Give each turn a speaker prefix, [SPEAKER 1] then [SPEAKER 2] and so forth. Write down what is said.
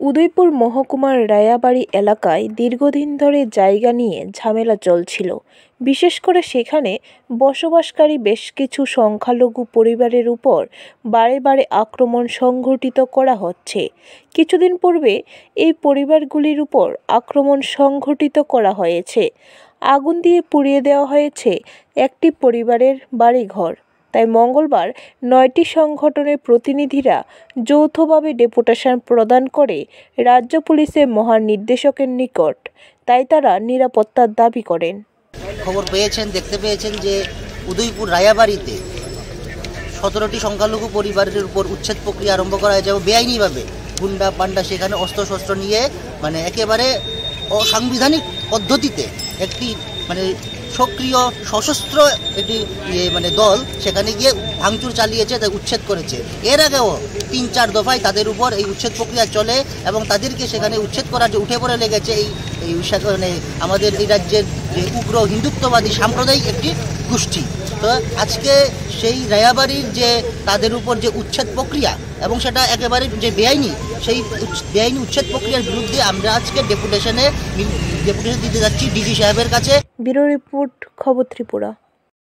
[SPEAKER 1] উদয়পুর মহকুমার রায়াবাড়ী এলাকায় দীর্ঘদিন ধরে জায়গা নিয়ে ঝামেলা চলছিল। বিশেষ করে সেখানে বসবাসকারী বেশ কিছু সংখ্যালঘু পরিবারের উপর বারে বারে আক্রমণ সংঘটিত করা হচ্ছে। কিছুদিন পূর্বে এই পরিবারগুলির উপর আক্রমণ সংঘটিত করা হয়েছে। আগুন দিয়ে পুড়িয়ে দেওয়া হয়েছে একটি পরিবারের বাড়িঘর। তাই মঙ্গলবার ৯টি সংগঠনের প্রতিনিধিরা যৌথভাবে ডেপুটেশন প্রদান করে রাজ্য পুলিশের মহানির্দেশকের নিকট। তাই তারা নিরাপত্তার দাবি করেন।
[SPEAKER 2] খবর পেয়েছেন, দেখতে পেয়েছেন যে উদয়পুর রায়াবাড়িতে 17টি সংখ্যালঘু পরিবারের উপর উচ্ছেদ প্রক্রিয়া আরম্ভ করা হয়েছে এবং বেআইনিভাবে গুন্ডা পান্ডা সেখানে অস্ত্রশস্ত্র নিয়ে একেবারে অসাংবিধানিক পদ্ধতিতে একটি সক্রিয় সশস্ত্র একটি দল সেখানে গিয়ে ভাঙচুর চালিয়েছে, তাই উচ্ছেদ করেছে। এর আগেও ৩-৪ দফায় তাদের উপর এই উচ্ছেদ প্রক্রিয়া চলে এবং তাদেরকে সেখানে উচ্ছেদ করার যে উঠে পড়ে লেগেছে এই আমাদের এই রাজ্যের যে উগ্র হিন্দুত্ববাদী সাম্প্রদায়িক একটি গোষ্ঠী। তো আজকে সেই রায়াবাড়ির যে তাদের উপর যে উচ্ছেদ প্রক্রিয়া এবং সেটা একেবারে যে বেআইনি, সেই বেআইনি উচ্ছেদ প্রক্রিয়ার বিরুদ্ধে আমরা আজকে ডেপুটেশন দিতে যাচ্ছি ডিজি সাহেবের কাছে।
[SPEAKER 1] ব্যুরো রিপোর্ট, খবর ত্রিপুরা।